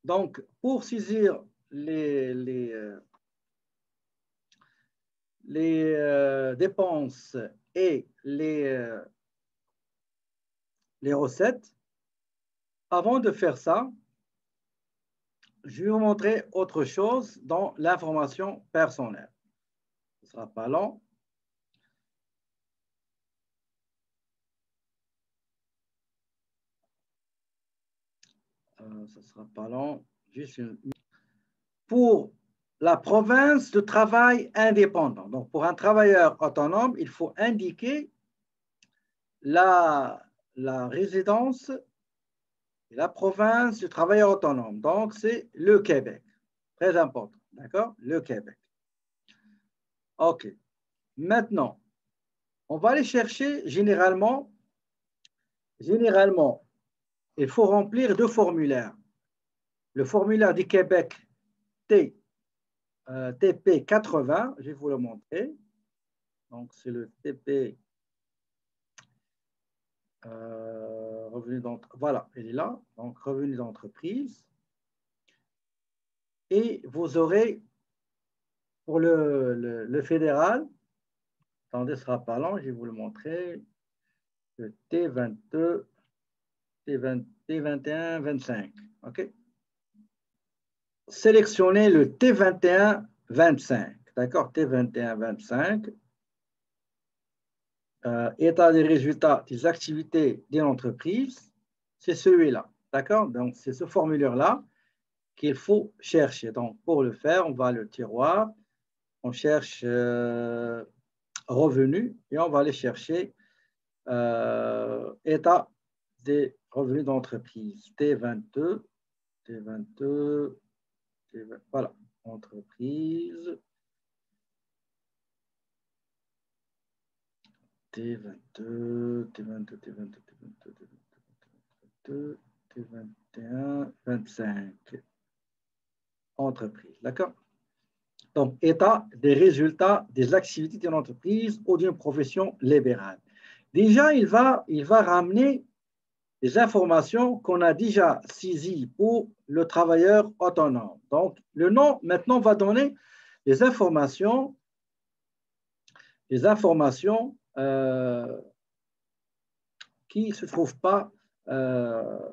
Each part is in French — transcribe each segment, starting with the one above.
Donc, pour saisir les dépenses et les recettes, avant de faire ça, je vais vous montrer autre chose dans l'information personnelle. Ce ne sera pas long. Ce ne sera pas long. Juste pour la province de travail indépendant. Donc, pour un travailleur autonome, il faut indiquer la résidence et la province du travailleur autonome. Donc, c'est le Québec. Très important. D'accord? Le Québec. OK. Maintenant, on va aller chercher généralement, il faut remplir deux formulaires. Le formulaire du Québec TP 80, je vais vous le montrer. Donc, c'est le TP revenu d'entreprise. Voilà, il est là. Donc, revenu d'entreprise. Et vous aurez pour le fédéral, attendez, ce sera pas long, je vais vous le montrer, le T22, T21, 25. OK? Sélectionnez le T21, 25. D'accord? T21, 25. État des résultats des activités de l'entreprise, c'est celui-là. D'accord? Donc, c'est ce formulaire-là qu'il faut chercher. Donc, pour le faire, on va à le tiroir, on cherche revenus et on va aller chercher état des revenus d'entreprise. T22, T22, voilà, entreprise. T22, T22, T22, T22, T22, T21, 25. Entreprise, d'accord? Donc, état des résultats des activités d'une entreprise ou d'une profession libérale. Déjà, il va ramener des informations qu'on a déjà saisies pour le travailleur autonome. Donc, le nom, maintenant, va donner des informations qui ne se trouvent pas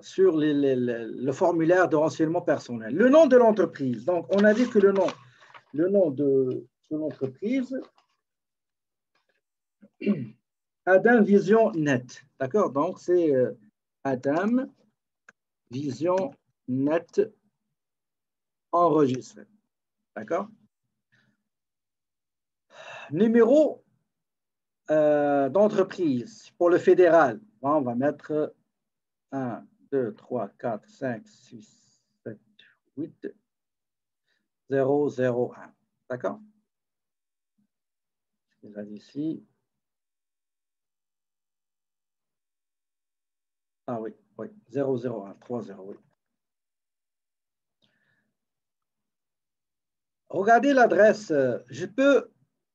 sur le formulaire de renseignement personnel. Le nom de l'entreprise. Donc, on a dit que le nom de l'entreprise, Adam Vision Net. D'accord? Donc, c'est Adam Vision Net enregistré. D'accord? Numéro d'entreprise pour le fédéral. On va mettre 1, 2, 3, 4, 5, 6, 7, 8, 0, 0, 1. D'accord? Je vais ici. Ah oui, 0, 0, 1, 3, 0, oui. Regardez l'adresse. Je peux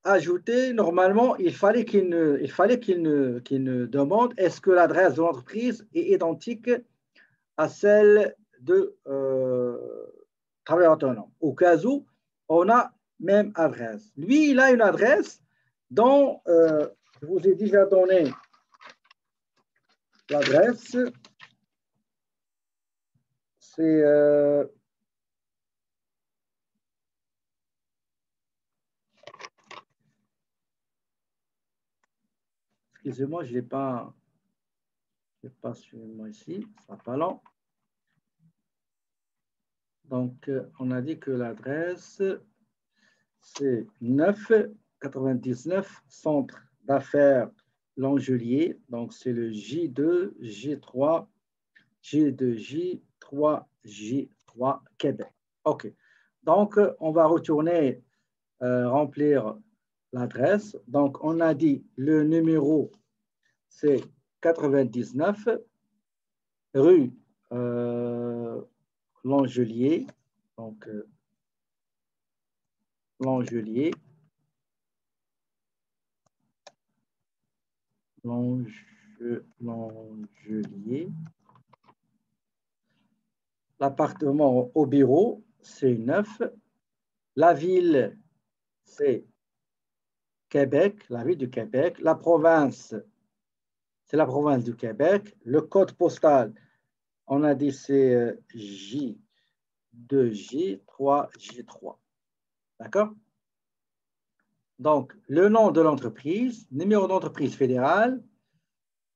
ajouter, normalement, il fallait qu'il ne demande est-ce que l'adresse de l'entreprise est identique à celle de travailleur autonome. Au cas où, on a même adresse. Lui, il a une adresse dont je vous ai déjà donné l'adresse. C'est excusez-moi, je ne l'ai pas sur moi ici, ce sera pas long. Donc, on a dit que l'adresse, c'est 999 Centre d'affaires Langelier. Donc, c'est le J2, J3, J2, J3, J3, Québec. OK. Donc, on va retourner remplir l'adresse. Donc, on a dit le numéro, c'est 99 rue Langelier. Donc, Langelier. Langelier. L'appartement au bureau, c'est 9. La ville, c'est Québec, la ville du Québec. La province, c'est la province du Québec. Le code postal, on a dit c'est J2, J3, J3. D'accord? Donc, le nom de l'entreprise, numéro d'entreprise fédérale.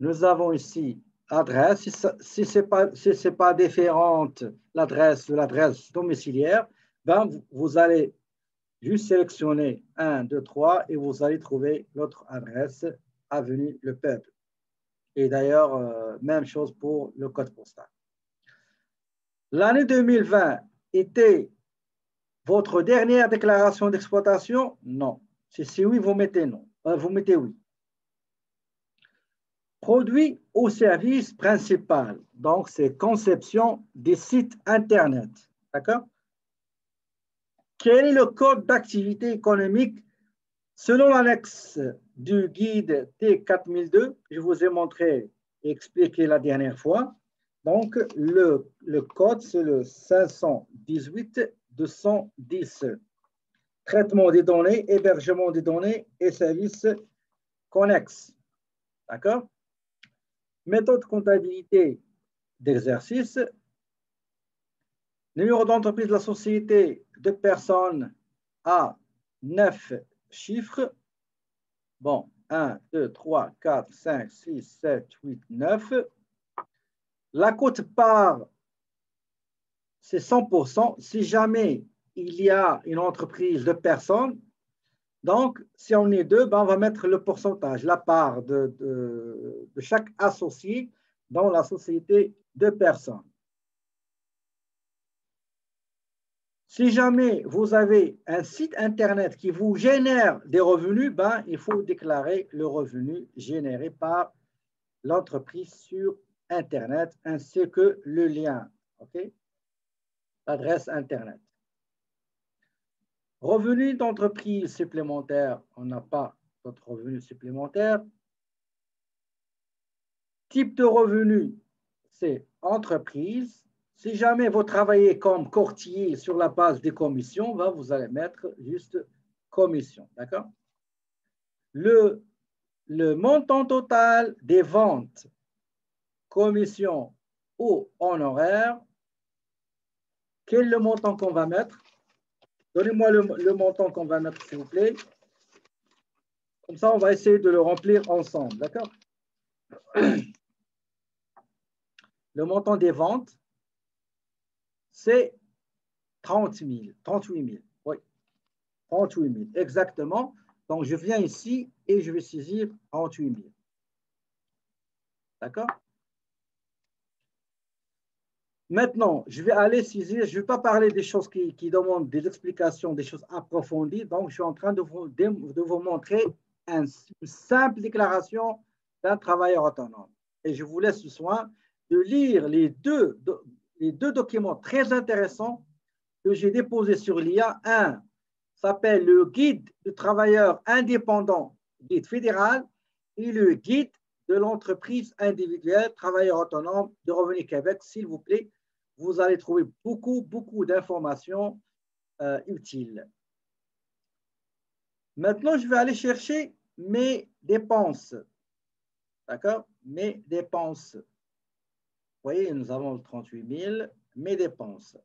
Nous avons ici l'adresse. Si ce n'est pas différente l'adresse de l'adresse domiciliaire, ben, vous allez juste sélectionner 1, 2, 3 et vous allez trouver l'autre adresse, avenue Le Peuple. Et d'ailleurs, même chose pour le code postal. L'année 2020 était votre dernière déclaration d'exploitation? Non. Si oui, vous mettez non. Vous mettez oui. Produit ou service principal. Donc, c'est conception des sites Internet. D'accord? Quel est le code d'activité économique selon l'annexe du guide T4002? Je vous ai montré et expliqué la dernière fois. Donc, le code, c'est le 518-210. Traitement des données, hébergement des données et services connexes. D'accord? Méthode comptabilité d'exercice. Numéro d'entreprise de la société de personnes à 9 chiffres. Bon, 1, 2, 3, 4, 5, 6, 7, 8, 9. La quote-part, c'est 100%. Si jamais il y a une entreprise de personnes, donc si on est deux, ben on va mettre le pourcentage, la part de chaque associé dans la société de personnes. Si jamais vous avez un site Internet qui vous génère des revenus, ben, il faut déclarer le revenu généré par l'entreprise sur Internet ainsi que le lien, okay? L'adresse Internet. Revenus d'entreprise supplémentaires, on n'a pas d'autres revenus supplémentaires. Type de revenu, c'est entreprise. Si jamais vous travaillez comme courtier sur la base des commissions, ben, vous allez mettre juste commission. D'accord? Le montant total des ventes, commission ou honoraires, quel est le montant qu'on va mettre? Donnez-moi le montant qu'on va mettre, s'il vous plaît. Comme ça, on va essayer de le remplir ensemble. D'accord? Le montant des ventes, c'est 30 000, 38 000. Oui, 38 000, exactement. Donc, je viens ici et je vais saisir 38 000. D'accord? Maintenant, je vais aller saisir, je ne vais pas parler des choses qui demandent des explications, des choses approfondies. Donc, je suis en train de vous montrer une simple déclaration d'un travailleur autonome. Et je vous laisse le soin de lire les deux documents très intéressants que j'ai déposés sur l'IA. Un s'appelle le guide du travailleur indépendant, guide fédéral, et le guide de l'entreprise individuelle, travailleur autonome de Revenu Québec, s'il vous plaît. Vous allez trouver beaucoup d'informations utiles. Maintenant, je vais aller chercher mes dépenses. D'accord? Mes dépenses. Vous voyez, nous avons 38 000. Mes dépenses.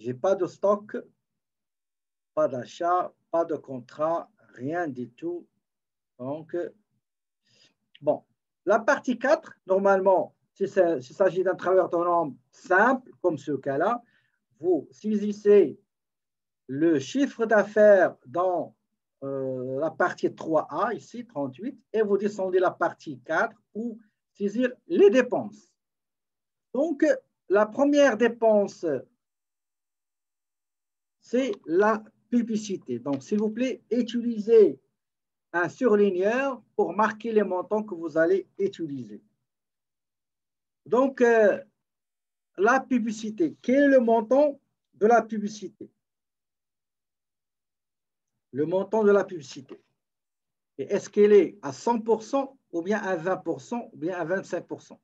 Je n'ai pas de stock, pas d'achat, pas de contrat, rien du tout. Donc, bon. La partie 4, normalement, s'il s'agit d'un travailleur autonome simple, comme ce cas-là, vous saisissez le chiffre d'affaires dans la partie 3A, ici, 38, et vous descendez la partie 4 pour saisir les dépenses. Donc, la première dépense, c'est la publicité. Donc, s'il vous plaît, utilisez un surligneur pour marquer les montants que vous allez utiliser. Donc, la publicité. Quel est le montant de la publicité? Le montant de la publicité. Et est-ce qu'elle est à 100% ou bien à 20% ou bien à 25%?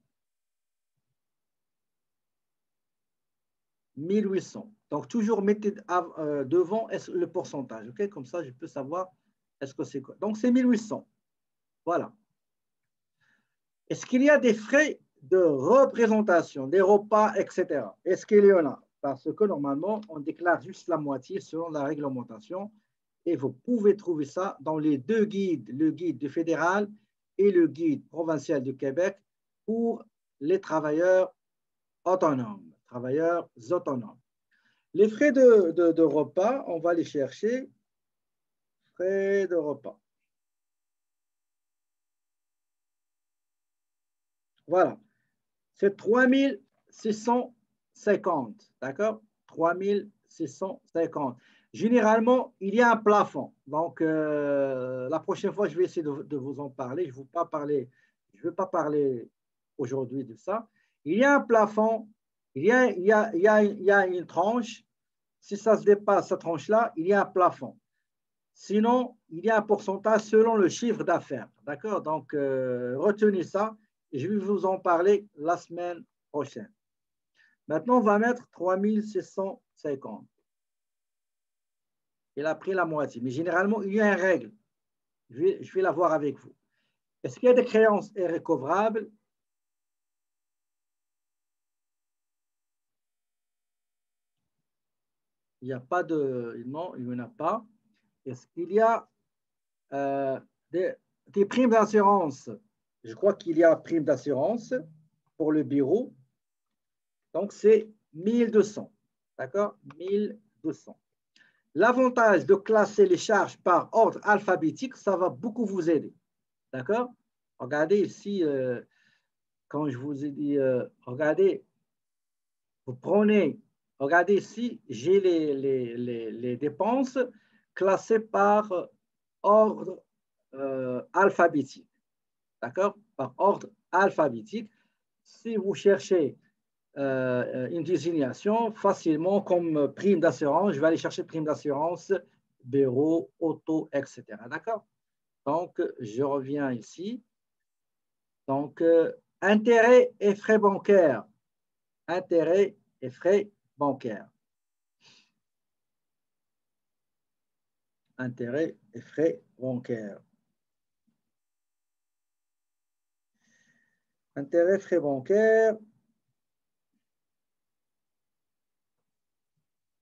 1800. Donc, toujours mettez devant le pourcentage. OK? Comme ça, je peux savoir est-ce que c'est quoi. Donc, c'est 1800. Voilà. Est-ce qu'il y a des frais de représentation, des repas, etc.? Est-ce qu'il y en a? Parce que normalement, on déclare juste la moitié selon la réglementation. Et vous pouvez trouver ça dans les deux guides, le guide du fédéral et le guide provincial du Québec pour les travailleurs autonomes. Travailleurs autonomes. Les frais de repas, on va les chercher. Frais de repas. Voilà. C'est 3650. D'accord? 3650. Généralement, il y a un plafond. Donc, la prochaine fois, je vais essayer de vous en parler. Je ne veux pas parler aujourd'hui de ça. Il y a un plafond, il y a une tranche. Si ça se dépasse, cette tranche-là, il y a un plafond. Sinon, il y a un pourcentage selon le chiffre d'affaires. D'accord? Donc, retenez ça. Et je vais vous en parler la semaine prochaine. Maintenant, on va mettre 3650. Il a pris la moitié. Mais généralement, il y a une règle. Je vais la voir avec vous. Est-ce qu'il y a des créances irrécovrables? Il n'y a pas de... Non, il n'y en a pas. Est-ce qu'il y a des primes d'assurance? Je crois qu'il y a prime d'assurance pour le bureau. Donc, c'est 1200. D'accord? 1200. L'avantage de classer les charges par ordre alphabétique, ça va beaucoup vous aider. D'accord? Regardez ici, quand je vous ai dit, regardez, vous prenez, regardez ici, j'ai les dépenses classées par ordre alphabétique. D'accord? Par ordre alphabétique. Si vous cherchez une désignation facilement comme prime d'assurance, je vais aller chercher prime d'assurance, bureau, auto, etc. D'accord? Donc, je reviens ici. Donc, intérêts et frais bancaires. Intérêts et frais bancaires. Intérêts et frais bancaires. Intérêts, frais bancaires.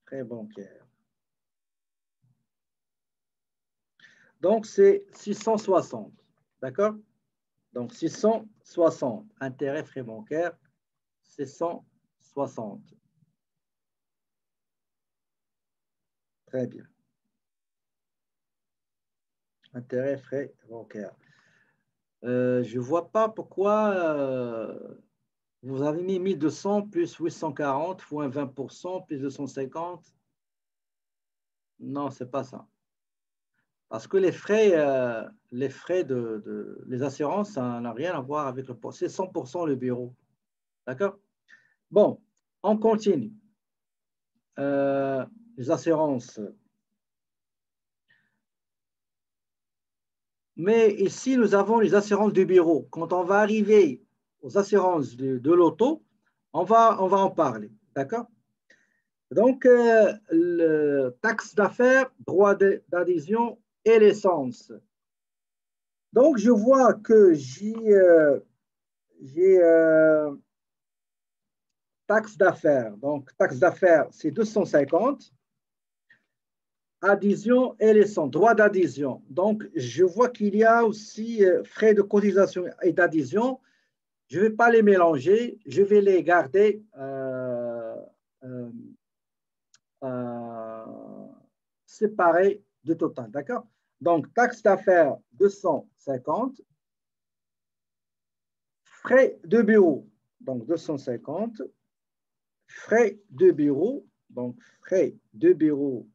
Frais bancaires. Donc, c'est 660. D'accord? Donc, 660. Intérêts, frais bancaires, 660. Très bien. Intérêts, frais bancaires. Je ne vois pas pourquoi vous avez mis 1200 plus 840 fois 20% plus 250. Non, ce n'est pas ça. Parce que les frais les assurances, ça n'a rien à voir avec le poste. C'est 100% le bureau. D'accord? Bon, on continue. Les assurances. Mais ici, nous avons les assurances du bureau. Quand on va arriver aux assurances de l'auto, on va en parler. D'accord? Donc, le taxe d'affaires, droit d'adhésion et l'essence. Donc, je vois que j'ai taxe d'affaires. Donc, taxe d'affaires, c'est 250. Adhésion et l'essence, droit d'adhésion. Donc, je vois qu'il y a aussi frais de cotisation et d'adhésion. Je ne vais pas les mélanger, je vais les garder euh, séparés de total. D'accord? Donc, taxe d'affaires 250, frais de bureau, donc 250, frais de bureau, donc frais de bureau,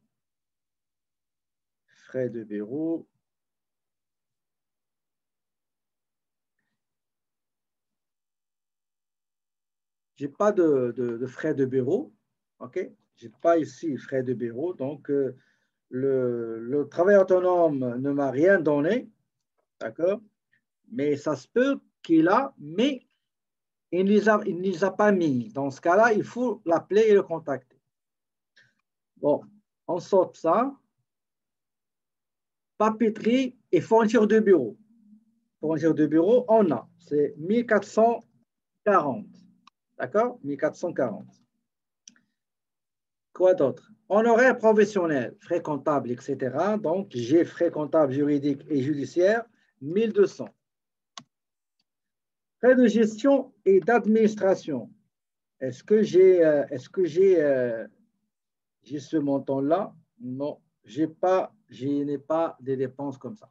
frais de bureau. Je n'ai pas de frais de bureau, ok? Je n'ai pas ici frais de bureau, donc le travail autonome ne m'a rien donné, d'accord? Mais ça se peut qu'il a, mais il ne les a pas mis. Dans ce cas-là, il faut l'appeler et le contacter. Bon, on sort ça. Papeterie et fourniture de bureau. Fourniture de bureau, on a. C'est 1440. D'accord? 1440. Quoi d'autre? Honoraires professionnels, frais comptables, etc. Donc, j'ai frais comptables, juridiques et judiciaires, 1200. Frais de gestion et d'administration. Est-ce que j'ai ce montant-là? Non, je n'ai pas des dépenses comme ça.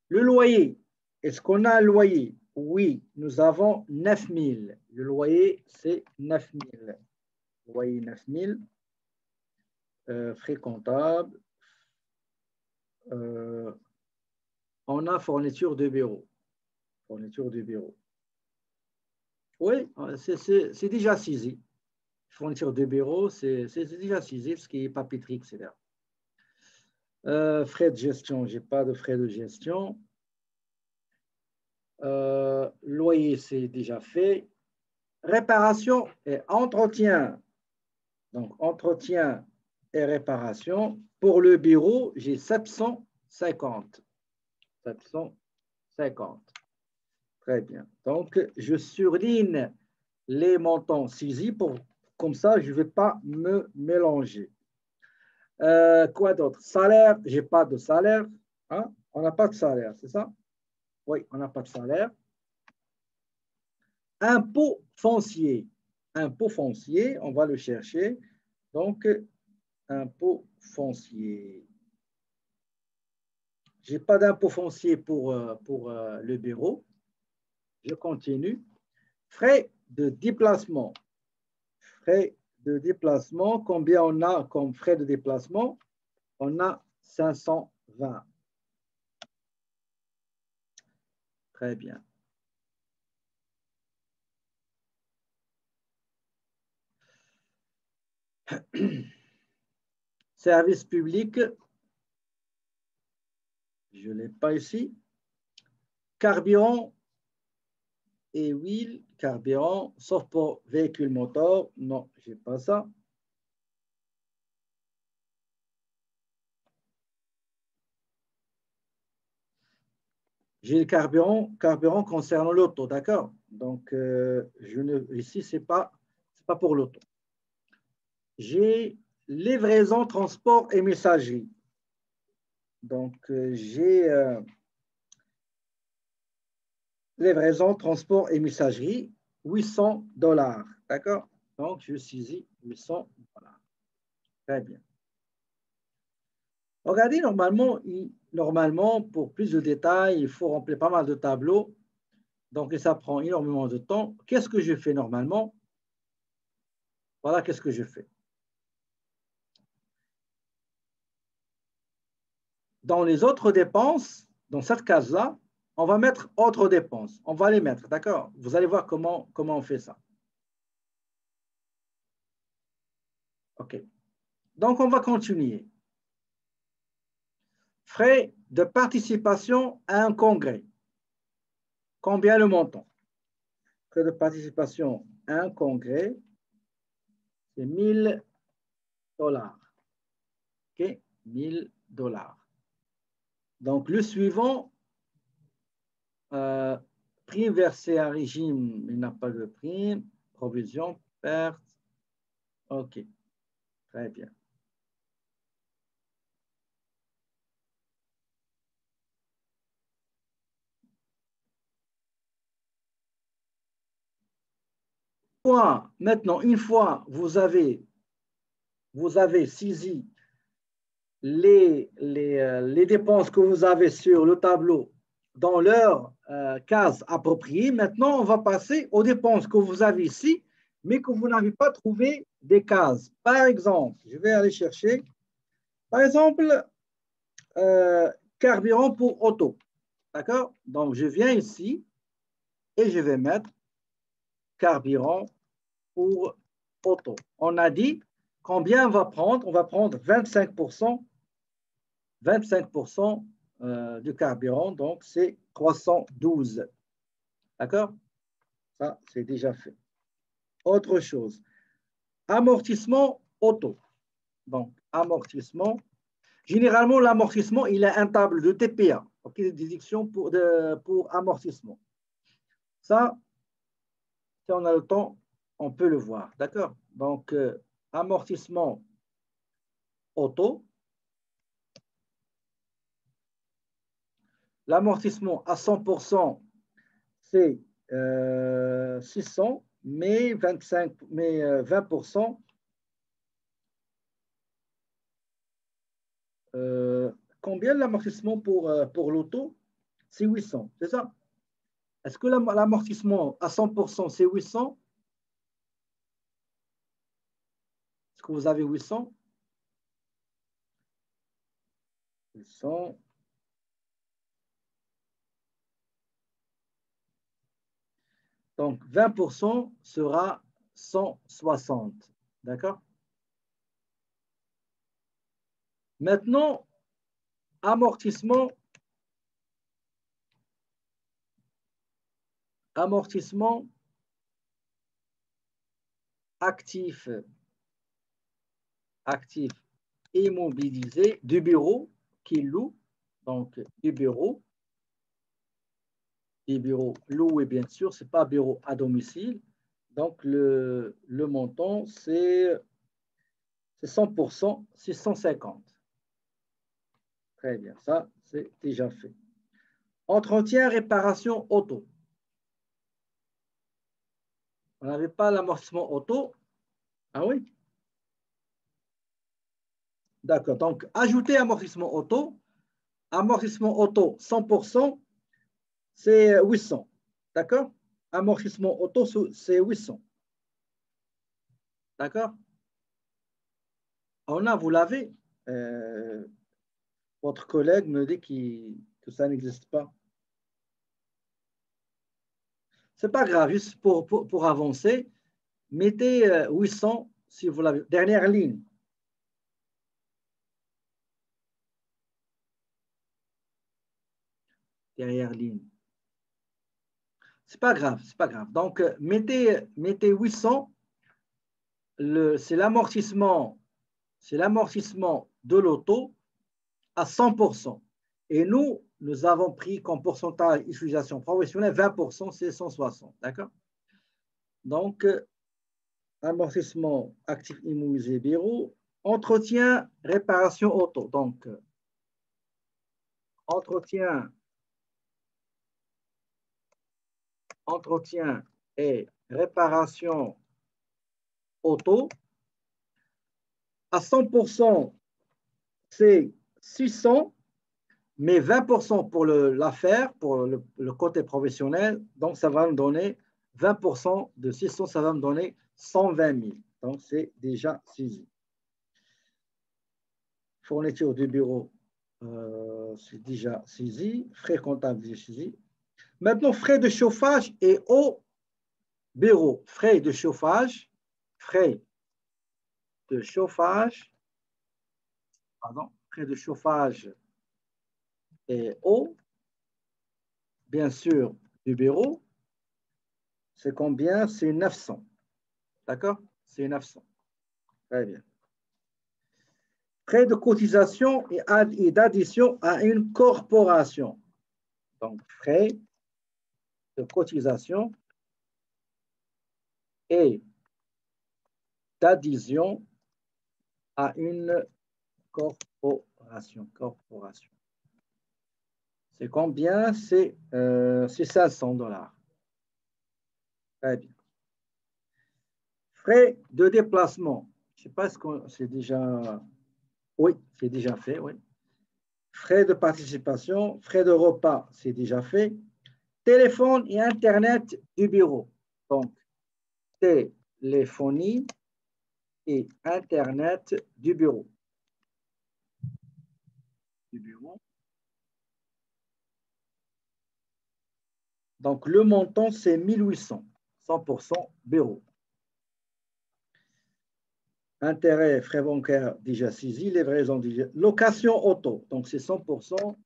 Le loyer, est-ce qu'on a un loyer? Oui, nous avons 9000. Le loyer, c'est 9000. Loyer 9000. Frais comptables. On a fourniture de bureau. Fourniture de bureau. Oui, c'est déjà saisi. Fourniture de bureau, c'est déjà saisi, ce qui est papeterie, etc. Frais de gestion, je n'ai pas de frais de gestion. Loyer, c'est déjà fait. Réparation et entretien. Donc, entretien et réparation. Pour le bureau, j'ai 750. 750. Très bien. Donc, je surligne les montants saisis comme ça, je ne vais pas me mélanger. Quoi d'autre? Salaire, je n'ai pas de salaire. Hein? On n'a pas de salaire, c'est ça? Oui, on n'a pas de salaire. Impôt foncier. Impôt foncier, on va le chercher. Donc, impôt foncier. Je n'ai pas d'impôt foncier pour le bureau. Je continue. Frais de déplacement. Frais de déplacement. Combien on a comme frais de déplacement? On a 520. Très bien. Service public. Je ne l'ai pas ici. Carburant et huile, carburant, sauf pour véhicule moteur. Non, je n'ai pas ça. J'ai le carburant concernant l'auto, d'accord? Donc, ici, ce n'est pas pour l'auto. J'ai livraison, transport et messagerie. Donc, j'ai livraison, transport et messagerie, $800. D'accord? Donc, je saisis $800. Très bien. Regardez, normalement, pour plus de détails, il faut remplir pas mal de tableaux. Donc, ça prend énormément de temps. Qu'est-ce que je fais normalement? Voilà, qu'est-ce que je fais. Dans les autres dépenses, dans cette case-là, on va mettre autres dépenses. On va les mettre, d'accord? Vous allez voir comment on fait ça. OK. Donc, on va continuer. Frais de participation à un congrès. Combien le montant? Frais de participation à un congrès, c'est $1000. OK? $1000. Donc, le suivant, prime versée à régime, il n'a pas de prime, provision, perte. OK, très bien. Maintenant, une fois vous avez saisi les dépenses que vous avez sur le tableau dans leur case appropriée, maintenant, on va passer aux dépenses que vous avez ici, mais que vous n'avez pas trouvé des cases. Par exemple, je vais aller chercher, par exemple, carburant pour auto. D'accord? Donc, je viens ici et je vais mettre carburant pour auto. On a dit combien on va prendre? On va prendre 25%, 25% du carburant, donc c'est 312. D'accord? Ça, c'est déjà fait. Autre chose. Amortissement auto. Donc, amortissement. Généralement, l'amortissement, il a un table de TPA, okay, déduction pour amortissement. Ça, si on a le temps, on peut le voir. D'accord? Donc, amortissement auto. L'amortissement à 100%, c'est 600, mais 20%. Combien l'amortissement pour l'auto? C'est 800, c'est ça? Est-ce que l'amortissement à 100%, c'est 800? Est-ce que vous avez 800? 800. Donc, 20% sera 160. D'accord? Maintenant, amortissement actif immobilisé du bureau qui loue, donc du bureau loué, bien sûr, ce n'est pas bureau à domicile. Donc, le montant, c'est 100%, c'est 150. Très bien, ça, c'est déjà fait. Entretien, réparation auto. On n'avait pas l'amortissement auto. Ah oui? D'accord. Donc, ajouter amortissement auto. Amortissement auto 100%, c'est 800. D'accord? Amortissement auto, c'est 800. D'accord? On a, vous l'avez. Votre collègue me dit que ça n'existe pas. Ce n'est pas grave, juste pour avancer. Mettez 800 si vous l'avez. Dernière ligne. Dernière ligne. C'est pas grave, c'est pas grave. Donc, mettez 800. C'est l'amortissement de l'auto à 100%. Et nous avons pris comme pourcentage d'utilisation professionnelle 20%, c'est 160. D'accord? Donc, amortissement actif immobilisé bureau, entretien, réparation auto. Donc, entretien et réparation auto. À 100%, c'est 600, mais 20% pour l'affaire, pour le côté professionnel. Donc, ça va me donner 20% de 600, ça va me donner 120 000. Donc, c'est déjà saisi. Fourniture du bureau, c'est déjà saisi. Frais comptables, déjà saisi. Maintenant, frais de chauffage et eau bureau. Frais de chauffage et eau, bien sûr, du bureau. C'est combien? C'est 900. D'accord? C'est 900. Très bien. Frais de cotisation et d'addition à une corporation. Donc, frais de cotisation et d'addition à une corporation. C'est combien? C'est 500 $. Très bien. Frais de déplacement. Je ne sais pas ce que c'est déjà... Oui, c'est déjà fait, oui. Frais de participation, frais de repas, c'est déjà fait. Téléphone et Internet du bureau. Donc, téléphonie et Internet du bureau. Donc, le montant, c'est 1800, 100% bureau. Intérêt, frais bancaires déjà saisis, livraison déjà. Location auto, donc c'est 100%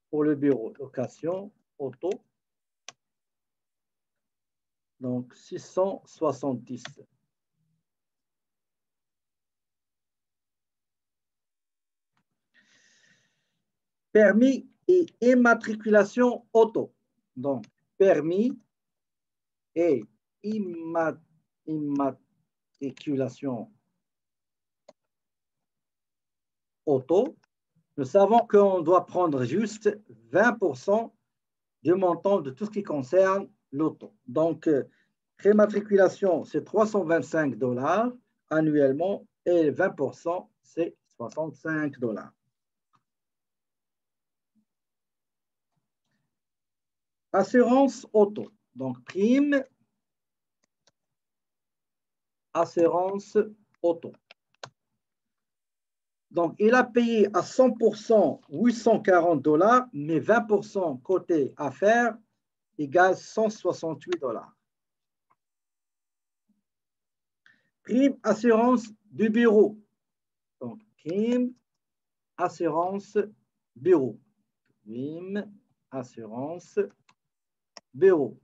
pour le bureau. Location auto. Donc, 670. Permis et immatriculation auto. Donc, permis et immatriculation auto. Nous savons qu'on doit prendre juste 20% du montant de tout ce qui concerne l'auto. Donc, prématriculation, c'est 325 $ annuellement et 20%, c'est 65 $. Assurance auto. Donc, prime, assurance auto. Donc, il a payé à 100% 840 $, mais 20% côté affaires égale 168 $. Prime assurance du bureau. Donc, prime assurance bureau. Prime assurance bureau.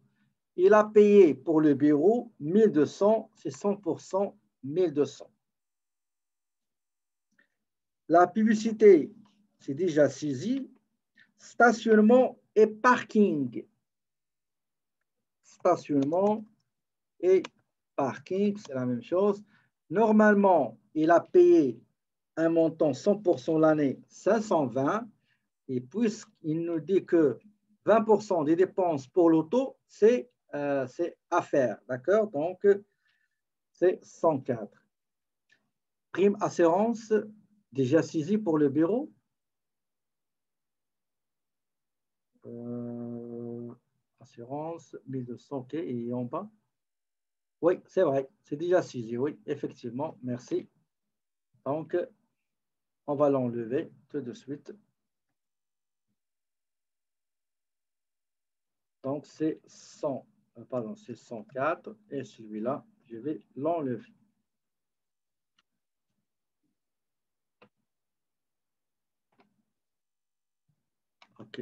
Il a payé pour le bureau 1200, c'est 100%, 1200. La publicité, c'est déjà saisi. Stationnement et parking. Stationnement et parking, c'est la même chose. Normalement, il a payé un montant 100% l'année, 520. Et puisqu'il nous dit que 20% des dépenses pour l'auto, c'est à faire. D'accord? Donc, c'est 104. Prime assurance, déjà saisi pour le bureau. Assurance, 1200, ok, et en bas. Oui, c'est vrai, c'est déjà saisi, oui, effectivement, merci. Donc, on va l'enlever tout de suite. Donc, c'est 100, pardon, c'est 104, et celui-là, je vais l'enlever. OK.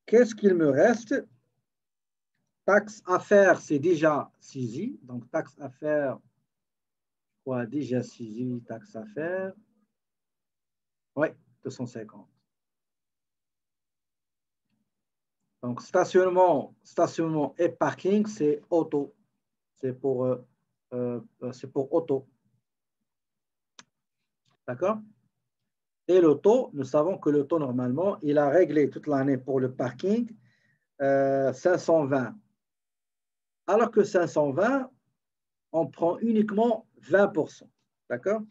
Qu'est-ce qu'il me reste? Taxe à faire, c'est déjà saisi. Donc, taxe à faire, quoi, déjà saisi, taxe à faire. Oui, 250. Donc, stationnement et parking, c'est auto. C'est pour auto. D'accord? Et l'auto, nous savons que l'auto, normalement, il a réglé toute l'année pour le parking 520. Alors que 520, on prend uniquement 20%. D'accord?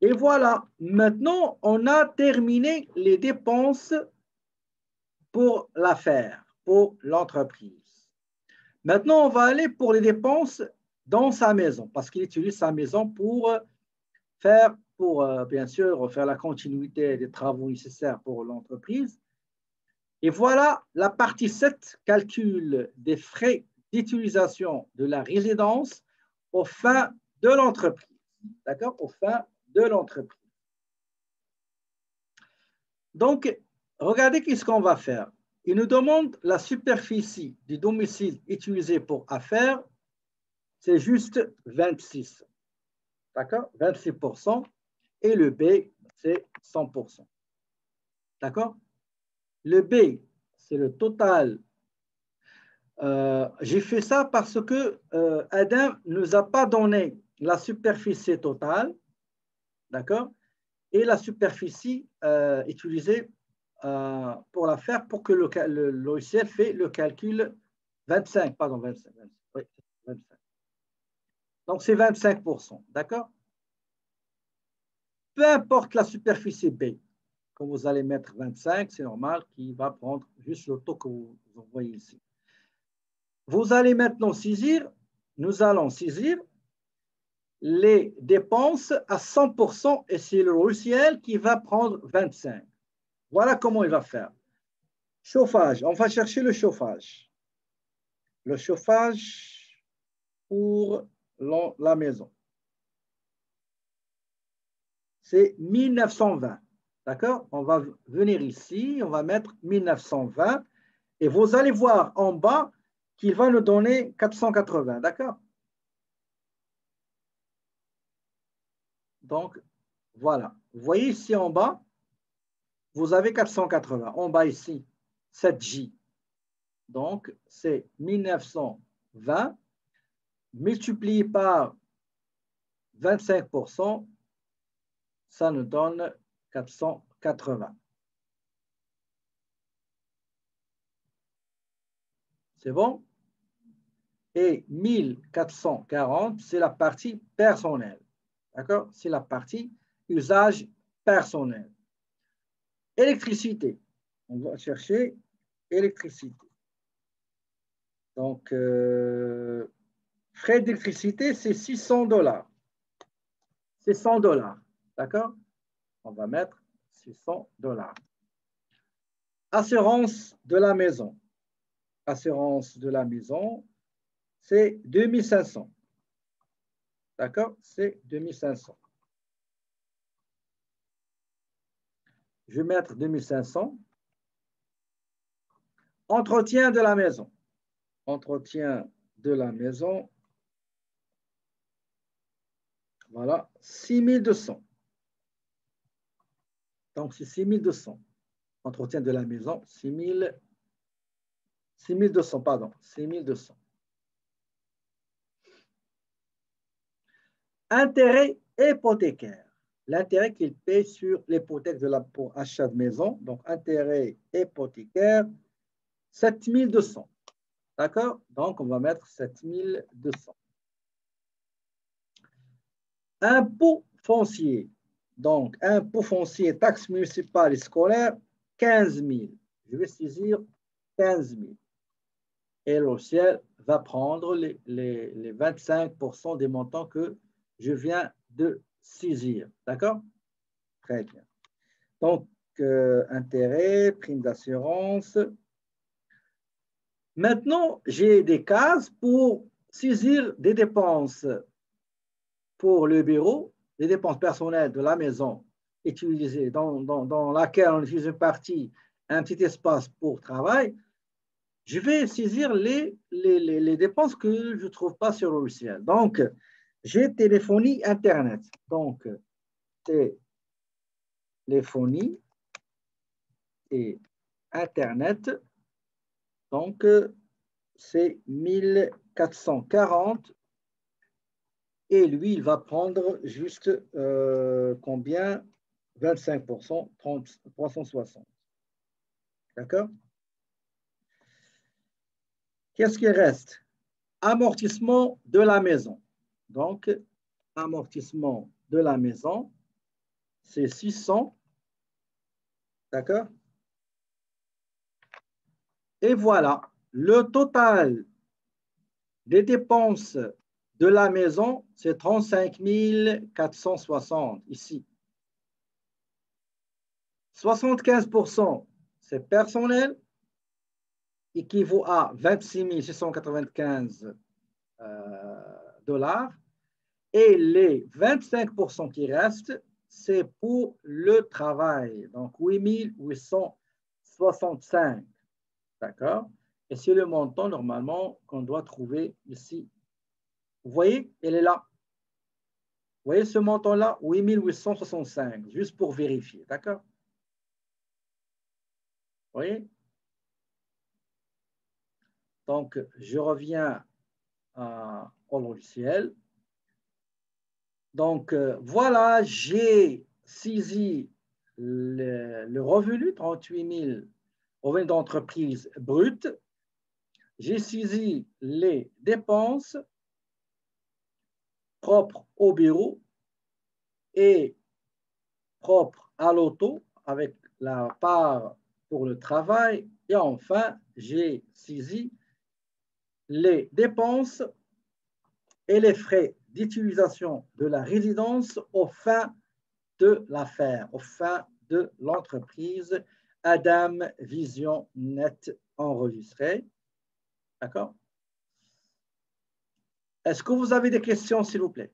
Et voilà, maintenant, on a terminé les dépenses pour l'affaire, pour l'entreprise. Maintenant, on va aller pour les dépenses dans sa maison, parce qu'il utilise sa maison pour bien sûr, faire la continuité des travaux nécessaires pour l'entreprise. Et voilà la partie 7, calcul des frais d'utilisation de la résidence aux fins de l'entreprise. D'accord? Aux fins de l'entreprise. Donc, regardez ce qu'on va faire. Il nous demande la superficie du domicile utilisé pour affaires, c'est juste 26. D'accord? 26%. Et le B, c'est 100%. D'accord? Le B, c'est le total. J'ai fait ça parce que Adam ne nous a pas donné la superficie totale. D'accord? Et la superficie utilisée pour la faire pour que le logiciel fait le calcul 25, pardon, 25. Oui, 25. Donc, c'est 25%, d'accord? Peu importe la superficie B, quand vous allez mettre 25, c'est normal qu'il va prendre juste le taux que vous voyez ici. Vous allez maintenant saisir, nous allons saisir les dépenses à 100% et c'est le logiciel qui va prendre 25. Voilà comment il va faire. Chauffage, on va chercher le chauffage. Le chauffage pour la maison. c'est 1920. D'accord? On va venir ici, on va mettre 1920 et vous allez voir en bas qu'il va nous donner 480. D'accord? Donc, voilà. Vous voyez ici en bas, vous avez 480. En bas ici, 7J. Donc, c'est 1920 multiplié par 25%, ça nous donne 480. C'est bon? Et 1440, c'est la partie personnelle. D'accord? C'est la partie usage personnel. Électricité. On va chercher électricité. Donc, frais d'électricité, c'est 600 $. C'est 100 $. D'accord? On va mettre 600 $. Assurance de la maison. Assurance de la maison, c'est 2500. D'accord? C'est 2500. Je vais mettre 2500. Entretien de la maison. Entretien de la maison. Voilà, 6200. Donc, c'est 6200. Entretien de la maison, 6200, pardon, 6200. Intérêt hypothécaire. L'intérêt qu'il paye sur l'hypothèque pour achat de maison. Donc, intérêt hypothécaire, 7200. D'accord? Donc, on va mettre 7200. Impôt foncier. Donc, impôt foncier, taxe municipale et scolaire, 15 000. Je vais saisir 15 000. Et le ciel va prendre les 25% des montants que je viens de saisir. D'accord? Très bien. Donc, intérêt, prime d'assurance. Maintenant, j'ai des cases pour saisir des dépenses pour le bureau, des dépenses personnelles de la maison utilisées, dans laquelle on utilise une partie, un petit espace pour travail. Je vais saisir les dépenses que je ne trouve pas sur le logiciel. Donc, j'ai téléphonie Internet. Donc, téléphonie et Internet. Donc, c'est 1440. Et lui, il va prendre juste combien? 25%, 360. D'accord? Qu'est-ce qui reste? Amortissement de la maison. Donc, amortissement de la maison, c'est 600. D'accord? Et voilà, le total des dépenses de la maison, c'est 35 460 ici. 75%, c'est personnel, équivaut à 26 695 $. Et les 25% qui restent, c'est pour le travail. Donc, 8 865. D'accord? Et c'est le montant, normalement, qu'on doit trouver ici. Vous voyez, elle est là. Vous voyez ce montant-là? 8 865, juste pour vérifier. D'accord? Vous voyez? Donc, je reviens au logiciel. Donc, voilà, j'ai saisi le revenu, 38 000 revenu d'entreprise brut. J'ai saisi les dépenses propres au bureau et propres à l'auto avec la part pour le travail. Et enfin, j'ai saisi les dépenses et les frais d'utilisation de la résidence aux fins de l'affaire, aux fins de l'entreprise Adam Vision Net enregistré. D'accord? Est-ce que vous avez des questions, s'il vous plaît?